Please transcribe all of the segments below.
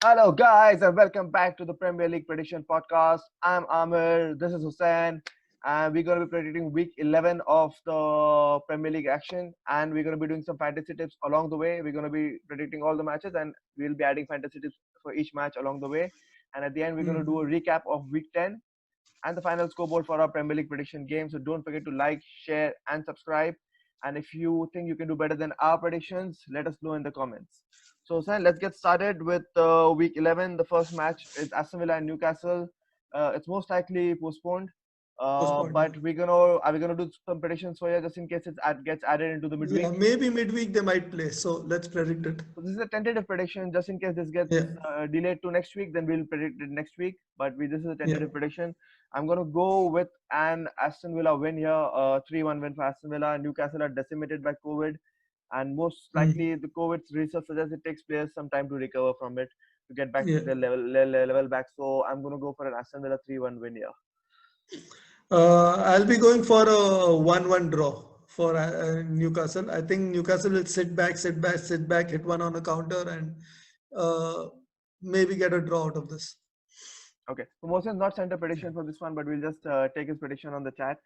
Hello, guys, and welcome back to the Premier League Prediction Podcast. I'm Amir, this is Hussein, and we're going to be predicting week 11 of the Premier League action. And we're going to be doing some fantasy tips along the way. We're going to be predicting all the matches, and we'll be adding fantasy tips for each match along the way. And at the end, we're going to do a Hmm. recap of week 10 and the final scoreboard for our Premier League prediction game. So don't forget to like, share, and subscribe. And if you think you can do better than our predictions, let us know in the comments. So, Sam, let's get started with week 11. The first match is Aston Villa and Newcastle. It's most likely postponed. Postponed, yeah. But are we gonna do some predictions for you just in case gets added into the Yeah, midweek? maybe midweek they might play. So let's predict it. So this is a tentative prediction. Just in case this gets Yeah, delayed to next week, then we'll predict it next week. But this is a yeah, tentative prediction. I'm gonna go with an Aston Villa win here, 3-1 win for Aston Villa. Newcastle are decimated by COVID, and most mm, likely the COVID research suggests it takes players some time to recover from it to get back to yeah. their level back. So I'm gonna go for an Aston Villa 3-1 win here. I'll be going for a 1-1 draw for Newcastle. I think Newcastle will sit back, hit one on a counter, and uh, maybe get a draw out of this. Okay, so Mohsen's not sent a Yeah, prediction for this one, but we'll just take his prediction on the chat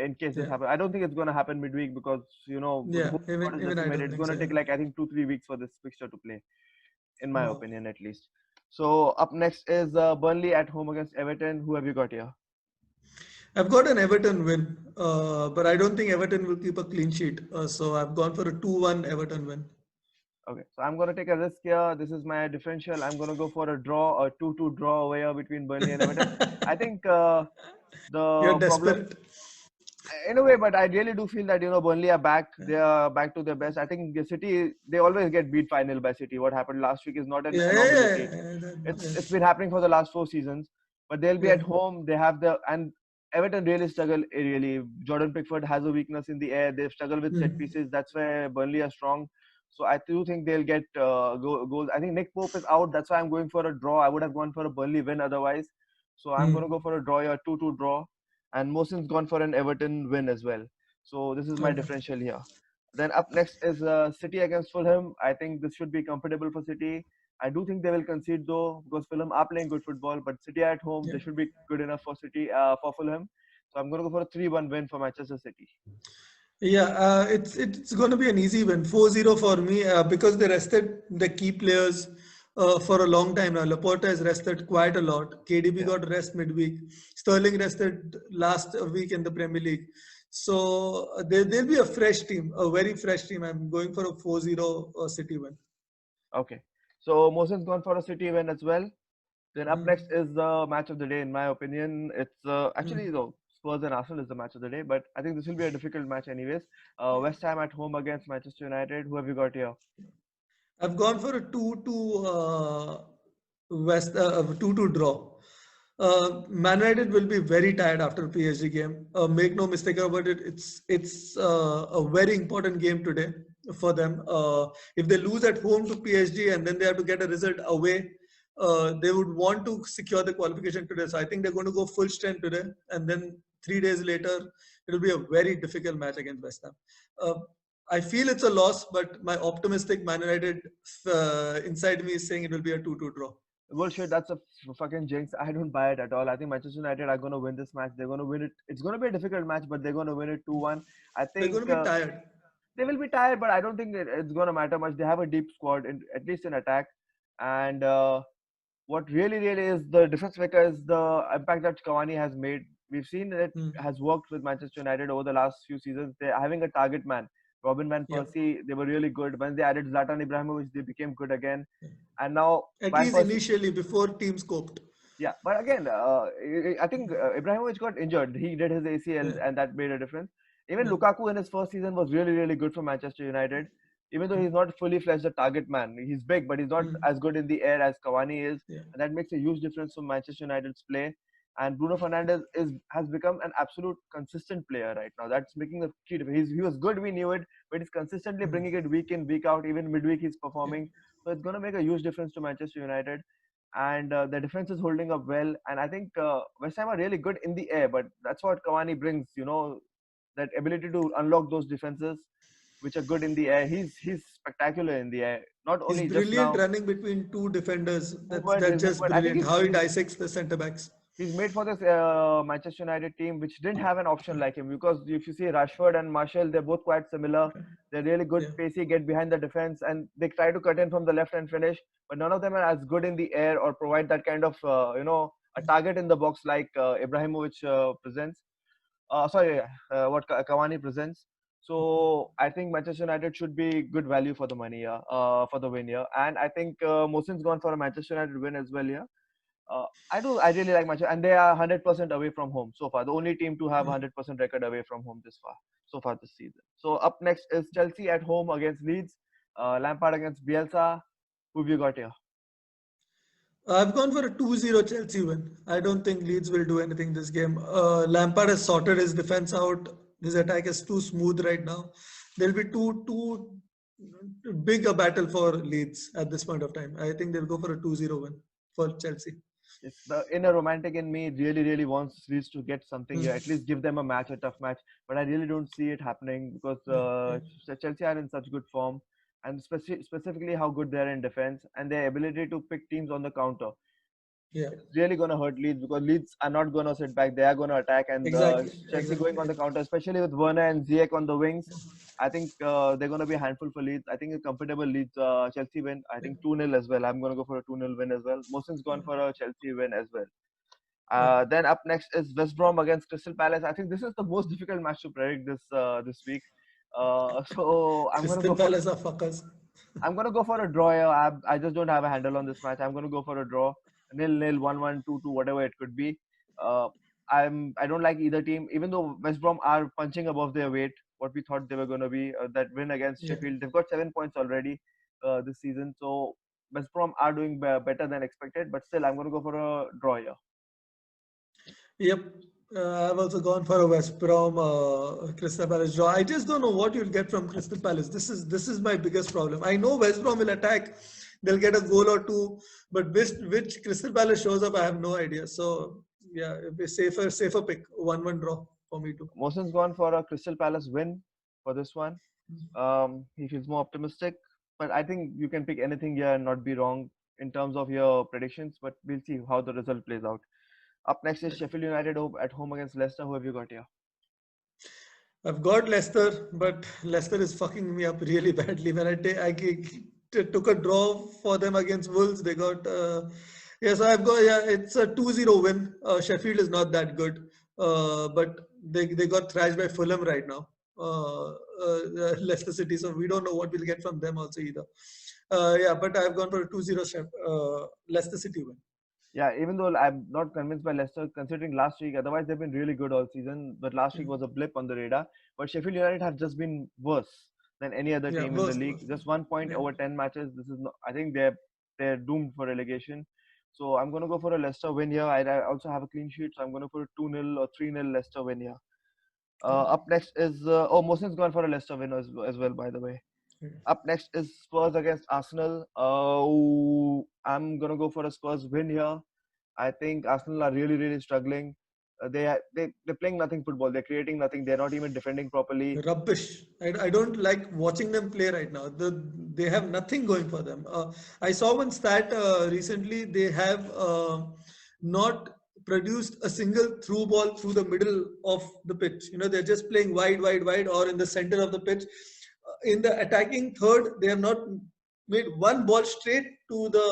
in case this yeah, happens. I don't think it's going to happen midweek because the yeah. whole squad is Even I decimated. don't It's think going so. to Yeah. take like I think 2-3 weeks for this fixture to play, in my Oh. opinion at least. So up next is Burnley at home against Everton. Who have you got here? I've got an Everton win, but I don't think Everton will keep a clean sheet. So I've gone for a 2-1 Everton win. Okay, so I'm going to take a risk here. This is my differential. I'm going to go for a draw, a 2-2 draw over here between Burnley and Everton. I think You're the problem desperate. in a way, but I really do feel that Burnley are back. Yeah, They are back to their best. I think the City they always get beat final by City. What happened last week is not an yeah, yeah, anomaly. yeah. It's been happening for the last 4 seasons. But they'll be Yeah. at home. They have the and Everton really struggle. Really, Jordan Pickford has a weakness in the air. They struggle with set Mhm. pieces. That's where Burnley are strong. So I do think they'll get goals. I think Nick Pope is out. That's why I'm going for a draw. I would have gone for a Burnley win otherwise. So I'm going to Mhm. go for a draw, a 2-2 draw. And Mohsin's gone for an Everton win as well. So this is my Okay. differential here. Then up next is City against Fulham. I think this should be comfortable for City. I do think they will concede though because Fulham are playing good football, but City at home Yeah. they should be good enough for City for Fulham. So I'm going to go for a 3-1 win for Manchester City. Yeah, it's going to be an easy win, 4-0 for me, because they rested the key players for a long time now. Laporta has rested quite a lot. KDB Yeah. got rest midweek. Sterling rested last week in the Premier League. So there'll be a fresh team, a very fresh team. I'm going for a 4-0 City win. Okay. So Mohsin's gone for a City win as well. Then up next Mm, is the match of the day. In my opinion, it's actually mm. though Spurs and Arsenal is the match of the day, but I think this will be a difficult match anyways. West Ham at home against Manchester United. Who have you got here? I've gone for a 2-2 2-2 draw. Man United will be very tired after the PSG game. Make no mistake about it. It's a very important game today for them. If they lose at home to PSG and then they have to get a result away, they would want to secure the qualification today. So I think they're going to go full strength today, and then 3 days later it will be a very difficult match against West Ham. Uh, I feel it's a loss, but my optimistic Man United inside me is saying it will be a 2-2 draw. Bullshit, that's a fucking jinx. I don't buy it at all. I think Manchester United are going to win this match. They're going to win it. It's going to be a difficult match, but they're going to win it 2-1. I They're going think to be tired. they will be tired, but I don't think it's going to matter much. They have a deep squad, at least in attack. And what really is the difference maker is the impact that Cavani has made. We've seen it Hmm. has worked with Manchester United over the last few seasons. They're having a target man. Robin van Yep. Persie, they were really good. When they added Zlatan Ibrahimovic, they became good again. And now At Van least Persie, initially, before teams coped. yeah, but again, I think Ibrahimovic got injured. He did his ACL, Yeah. and that made a difference. Even Yeah. Lukaku in his first season was really good for Manchester United. Even though he's not fully fledged a target man, he's big, but he's not Hmm. as good in the air as Cavani is, Yeah. and that makes a huge difference for Manchester United's play. And Bruno Fernandes has become an absolute consistent player right now. That's making a key difference. He was good, we knew it, but he's consistently Hmm. bringing it week in, week out. Even midweek, he's Yeah. performing. So it's going to make a huge difference to Manchester United, and the defense is holding up well. And I think West Ham are really good in the air, but that's what Cavani brings. That ability to unlock those defenses which are good in the air. He's spectacular in the air. Not He's only just brilliant now, running between two defenders. That's movement, just movement. I think brilliant. How he dissects the centre backs. he's made for this Manchester United team, which didn't have an option like him. Because if you see Rashford and Martial, they're both quite similar. They're really good, Yeah. pacey, get behind the defense, and they try to cut in from the left and finish. But none of them are as good in the air or provide that kind of a target in the box like Ibrahimovic presents. Sorry, what Cavani presents. So I think Manchester United should be good value for the money here, for the win here. And I think Mohsin's gone for a Manchester United win as well here. I really like Manchester, and they are 100% away from home so far. The only team to have Yeah. 100% record away from home so far this season. So up next is Chelsea at home against Leeds. Lampard against Bielsa. Who have you got here? I've gone for a 2-0 Chelsea win. I don't think Leeds will do anything this game. Lampard has sorted his defense out. His attack is too smooth right now. There'll be too big a battle for Leeds at this point of time. I think they'll go for a 2-0 win for Chelsea. It's the inner romantic in me really wants Leeds to get something here. At least give them a match, a tough match. But I really don't see it happening because Yeah. Chelsea are in such good form, and specifically how good they are in defense and their ability to pick teams on the counter. Yeah. It's really going to hurt Leeds because Leeds are not going to sit back. They are going to attack, and Exactly. Chelsea going Exactly. on the counter, especially with Werner and Ziyech on the wings. I think they're going to be a handful for Leeds. I think a comfortable Leeds Chelsea win. I Yeah. think 2-0 as well. I'm going to go for a 2-0 win as well. Mohsin's gone for a Chelsea win as well. Yeah. Then up next is West Brom against Crystal Palace. I think this is the most difficult match to predict this week. So I'm going to Crystal go for Palace are fuckers. I'm gonna go for a draw here. I just don't have a handle on this match. I'm gonna go for a draw, 0-0, 1-1, 2-2, whatever it could be. Uh, I don't like either team, even though West Brom are punching above their weight. What we thought they were gonna be, that win against Yeah. Sheffield, they've got 7 points already this season. So West Brom are doing better than expected, but still, I'm gonna go for a draw here. Yep. I've also gone for a West Brom Crystal Palace draw. I just don't know what you'll get from Crystal Palace. This is my biggest problem. I know West Brom will attack. They'll get a goal or two, but which Crystal Palace shows up, I have no idea. So yeah, it'd be safer pick. 1-1 draw for me too. Mohsin's gone for a Crystal Palace win for this one. He feels more optimistic, but I think you can pick anything here and not be wrong in terms of your predictions. But we'll see how the result plays out. Up next is Sheffield United at home against Leicester. Who have you got here? I've got Leicester, but Leicester is fucking me up really badly. When took a draw for them against Wolves, they got so I've got it's a 2-0 win. Sheffield is not that good, but they got thrashed by Fulham right now. Leicester City, so we don't know what we'll get from them also either. But I've gone for a 2-0 Leicester City win. Yeah, even though I'm not convinced by Leicester, considering last week, otherwise they've been really good all season. But last week was a blip on the radar. But Sheffield United have just been worse than any other Yeah, team in the worst, league. worst. Just 1 point Yeah. over 10 matches. This is not, I think they're doomed for relegation. So I'm gonna go for a Leicester win here. I also have a clean sheet, so I'm gonna put a 2-0 or 3-0 Leicester win here. Up next is Mohsin's gone for a Leicester win as well, by the way. Up next is Spurs against Arsenal. I'm gonna go for a Spurs win here. I think Arsenal are really struggling. They're playing nothing football. They're creating nothing. They're not even defending properly. Rubbish. I don't like watching them play right now. They have nothing going for them. I saw one stat recently. They have not produced a single through ball through the middle of the pitch. They're just playing wide, or in the center of the pitch. In the attacking third, they have not made one ball straight to the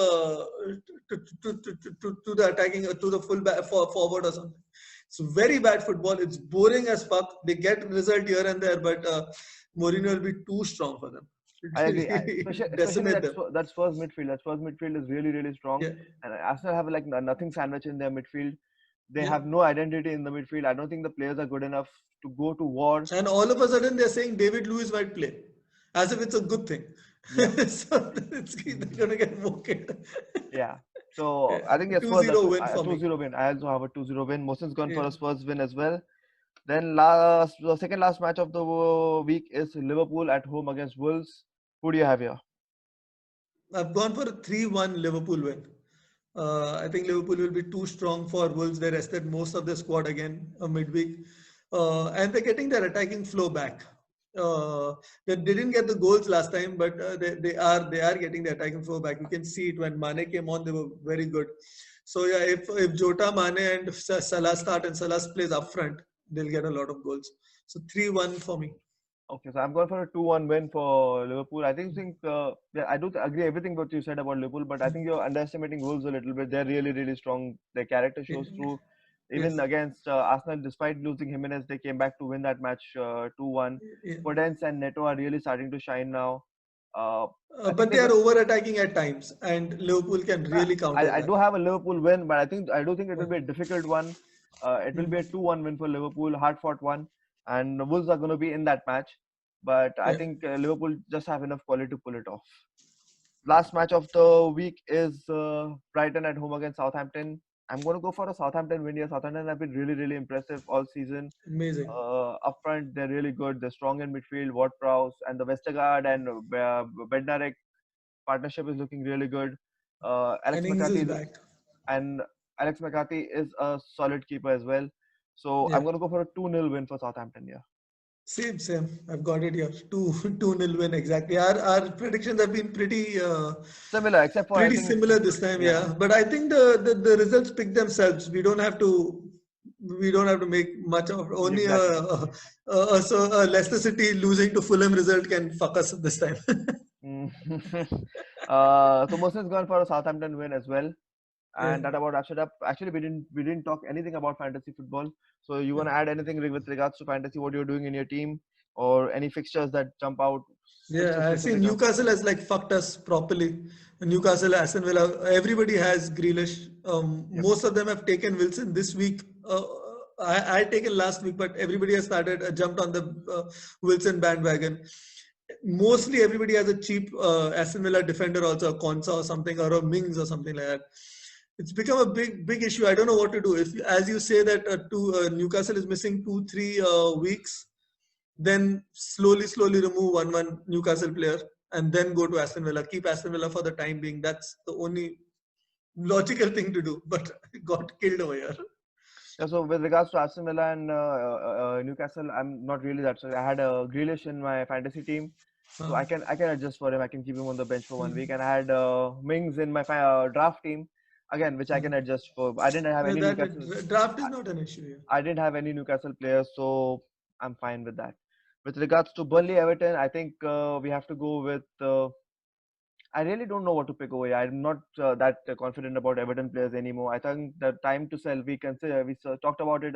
attacking to the full back, forward or something. It's very bad football. It's boring as fuck. They get result here and there, but Mourinho will be too strong for them. I agree. Especially Decimate them. that Spurs midfield. That Spurs midfield is really strong. Yeah, And Arsenal have like nothing sandwich in their midfield. They yeah. have no identity in the midfield. I don't think the players are good enough to go to war. And all of a sudden they're saying David Luiz might play, as if it's a good thing. Yeah. So they're gonna get woken. Yeah. So Yeah. I think yes, 2-0 win for me. 2-0 win. I also have a 2-0 win. Mohsin's gone for Yeah. a Spurs win as well. Then the second last match of the week is Liverpool at home against Wolves. Who do you have here? I've gone for a 3-1 Liverpool win. I think Liverpool will be too strong for Wolves. They rested most of the squad again midweek. And they're getting their attacking flow back. Uh, they didn't get the goals last time, but they are getting the attacking flow back. You can see it when Mane came on; they were very good. So yeah, if Jota, Mane, and Salah start and Salah plays up front, they'll get a lot of goals. So 3-1 for me. Okay, so I'm going for a 2-1 win for Liverpool. I think yeah, I do agree everything what you said about Liverpool, but I think you're underestimating Wolves a little bit. They're really, really strong. Their character Yeah. shows through. Even Yes. against Arsenal, despite losing Jimenez, they came back to win that match 2-1. Yeah. Podence and Neto are really starting to shine now. Uh, I think But they they are just over attacking at times, and Liverpool can really counter I that. do have a Liverpool win, but I do think it Yeah. will be a difficult one. It will be a Mm. 2-1 win for Liverpool, hard fought one, and the Wolves are going to be in that match. But I Yeah. think Liverpool just have enough quality to pull it off. Last match of the week is Brighton at home against Southampton. I'm going to go for a Southampton win here. Southampton have been really, really impressive all season. Amazing. Up front, they're really good. They're strong in midfield. Ward-Prowse and the Vestergaard and Bednarek partnership is looking really good. And Alex Ings McCarthy is is back. and Alex McCarthy is a solid keeper as well. So Yeah. I'm going to go for a 2-0 win for Southampton here. Same. I've got it here. 2-0 win exactly. Our predictions have been Similar, except for I pretty think, similar this time, yeah, yeah. But I think the results pick themselves. We don't have to make much of only exactly. a Leicester City losing to Fulham result can fuck us this time. Mm. So Mohsin's gone for a Southampton win as well. Yeah. And that about wraps it up. Actually, we didn't talk anything about fantasy football. So you Yeah. want to add anything with regards to fantasy? What you're doing in your team, or any fixtures that jump out? Fixture Yeah, I see specific. Newcastle has like fucked us properly. Newcastle, Aston Villa, everybody has Grealish. Yep. Most of them have taken Wilson this week. I taken last week, but everybody has started jumped on the Wilson bandwagon. Mostly everybody has a cheap Aston Villa defender, also a Konsa or something, or a Mings or something like that. It's become a big issue. I don't know what to do. If, as you say, that Newcastle is missing 2-3 weeks, then slowly remove one Newcastle player and then go to Aston Villa. Keep Aston Villa for the time being. That's the only logical thing to do. But got killed over here. Yeah, so with regards to Aston Villa and Newcastle, I'm not really that. So I had a Grealish in my fantasy team, so Uh, I can adjust for him. I can keep him on the bench for 1 week, mm, and I had Mings in my draft team, again, which I mm. can adjust for. I didn't have any Newcastle. Draft is not an issue here. I didn't have any Newcastle players, so I'm fine with that. With regards to Burnley Everton, I think we have to go with. I really don't know what to pick over here. I'm not that confident about Everton players anymore. I think the time to sell, talked about it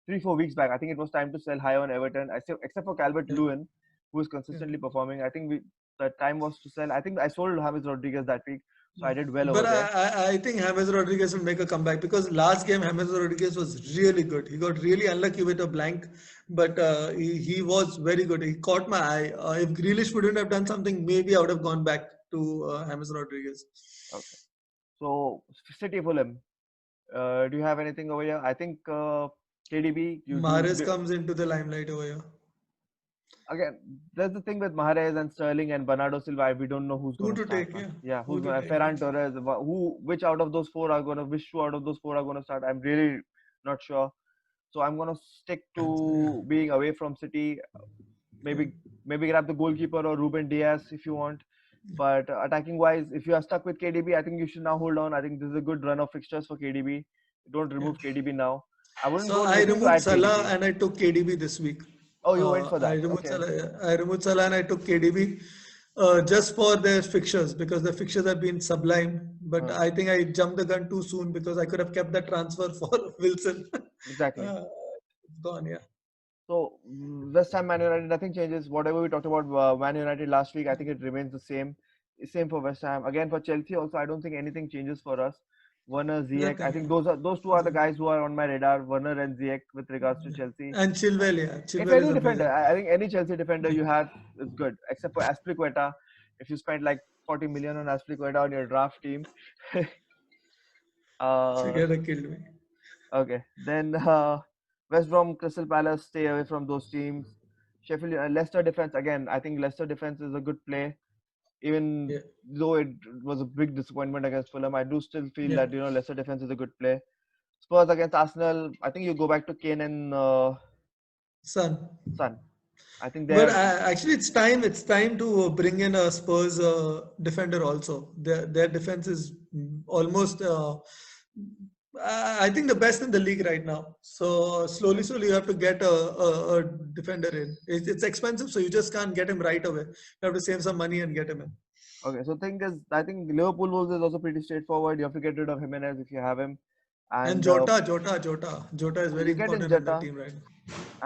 3-4 weeks back. I think it was time to sell high on Everton. Except for Calvert Yeah, Lewin, who is yeah, consistently performing. I think the time was to sell. I think I sold James Rodriguez that week, so I yeah. did well over But there. I think James Rodriguez will make a comeback because last game James Rodriguez was really good. He got really unlucky with a blank, but he was very good. He caught my eye. If Grealish wouldn't have done something, maybe I would have gone back to James Rodriguez. Okay, so City Fulham. Do you have anything over here? I think KDB. Mahrez comes into the limelight over here. Again, there's the thing with Mahrez and Sterling and Bernardo Silva. We don't know who's Who going to to start, take? man. Yeah, Yeah, who who's to going to take? Ferran Torres? Which out of those four are going to? Which two out of those four are going to start? I'm really not sure. So I'm going to stick Yeah, to being away from City. yeah. Maybe grab the goalkeeper or Ruben Diaz if you want. But attacking wise, if you are stuck with KDB, I think you should now hold on. I think this is a good run of fixtures for KDB. Don't Yeah. remove KDB now. I wouldn't So go I looking to removed add Salah KDB. and I took KDB this week. Oh, you went for I that. removed Okay. Salah. Yeah. I removed Salah and I took KDB just for their fixtures because the fixtures have been sublime. But Uh, I think I jumped the gun too soon because I could have kept that transfer for Wilson. exactly. uh, it's gone. Yeah. So West Ham, Man United, nothing changes. Whatever we talked about Man United last week, I think it remains the same. Same for West Ham. Again for Chelsea, also I don't think anything changes for us. Werner, Ziyech, I Nothing. think Yeah. those two are the guys who are on my radar. Werner and Ziyech with regards to Yeah. Chelsea. And Chilwell. Yeah. If Chilwell is any defender, amazing. I think any Chelsea defender you have is good, except for Azpilicueta. If you spend like 40 million on Azpilicueta on your draft team, uh, Figueroa killed me. okay, then West Brom, Crystal Palace, stay away from those teams. Sheffield, Leicester defense again. I think Leicester defense is a good play, even Yeah. though it was a big disappointment against Fulham. I do still feel Yeah. that Leicester defense is a good play. Spurs against Arsenal. I think you go back to Kane and Son. Son. I think But they're actually, it's time. It's time to bring in a Spurs defender also. Their defense is almost. I think the best in the league right now. So slowly, you have to get a defender in. It's expensive, so you just can't get him right away. You have to save some money and get him in. okay. So thing is, I think Liverpool Wolves is also pretty straightforward. You have to get rid of Jimenez if you have him, And and Jota is very you get in important in the Jetta. team right now.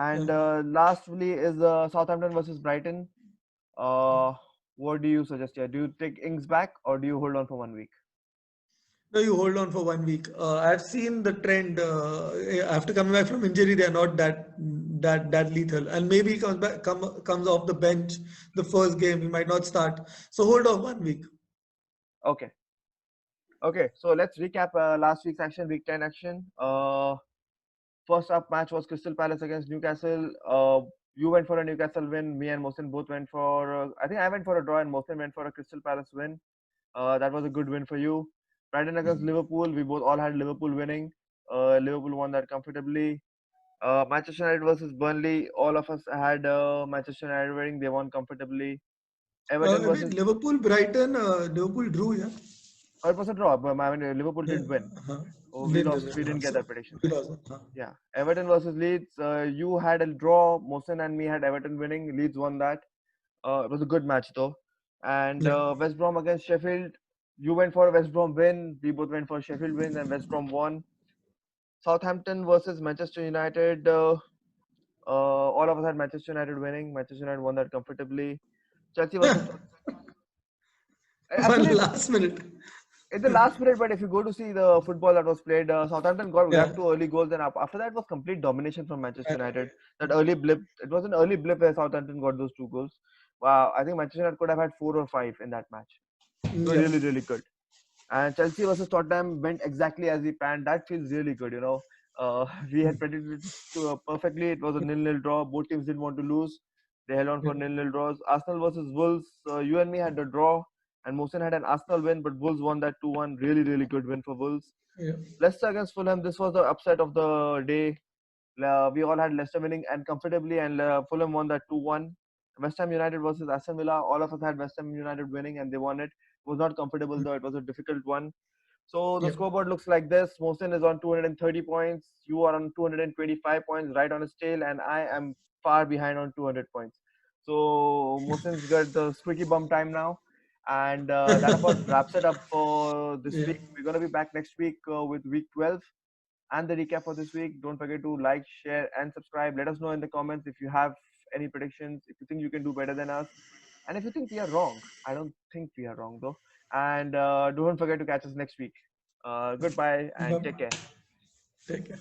And Yeah. lastly is Southampton versus Brighton. Uh, what do you suggest here? Do you take Ings back or do you hold on for 1 week? No, you hold on for 1 week. I've seen the trend. After coming back from injury, they are not that lethal. And maybe he comes off the bench the first game. He might not start. So hold off 1 week. Okay. Okay. So let's recap last week's action, week 10 action. First up match was Crystal Palace against Newcastle. You went for a Newcastle win. Me and Mohsin both went for. I think I went for a draw and Mohsin went for a Crystal Palace win. That was a good win for you. Brighton against Liverpool. We both all had Liverpool winning. Liverpool won that comfortably. Manchester United versus Burnley. All of us had Manchester United winning. They won comfortably. Everton I mean, versus. Liverpool, Brighton, Liverpool drew, yeah. Oh, it was a draw, but I mean, Liverpool Yeah. did win. Uh-huh. Oh, we Win, lost. win, We didn't get so that prediction. we lost. Yeah. Everton versus Leeds. You had a draw. Mohsen and me had Everton winning. Leeds won that. It was a good match though. And Yeah. West Brom against Sheffield. You went for a West Brom win. We both went for Sheffield wins, and West Brom won. Southampton versus Manchester United. All of us had Manchester United winning. Manchester United won that comfortably. Chelsea versus One actually last minute. in the last minute, but if you go to see the football that was played, Southampton got Yeah. grabbed two early goals, and after that was complete domination from Manchester And, United. That early blip, it was an early blip where Southampton got those two goals. Wow, I think Manchester United could have had 4 or 5 in that match. It was yeah. really, really good. And Chelsea versus Tottenham went exactly as we planned. That feels really good, you know. We had predicted it to, perfectly. It was a nil-nil draw. Both teams didn't want to lose. They held on Yeah. for nil-nil draws. Arsenal versus Wolves. You and me had the draw, and Mohsen had an Arsenal win, but Wolves won that 2-1. Really, really good win for Wolves. Yeah. Leicester against Fulham. This was the upset of the day. We all had Leicester winning and comfortably, and Fulham won that 2-1. West Ham United versus Aston Villa. All of us had West Ham United winning, and they won it. It was not comfortable though. It was a difficult one. So the Yeah. scoreboard looks like this. Mohsen is on 230 points. You are on 225 points, right on his tail, and I am far behind on 200 points. So Mohsen's got the squeaky bum time now. And that about wraps it up for this Yeah. week. We're going to be back next week with week 12 and the recap for this week. Don't forget to like, share, and subscribe. Let us know in the comments if you have any predictions, if you think you can do better than us, and if you think we are wrong. I don't think we are wrong though. And don't forget to catch us next week. Goodbye and take Bye-bye. care. Take care.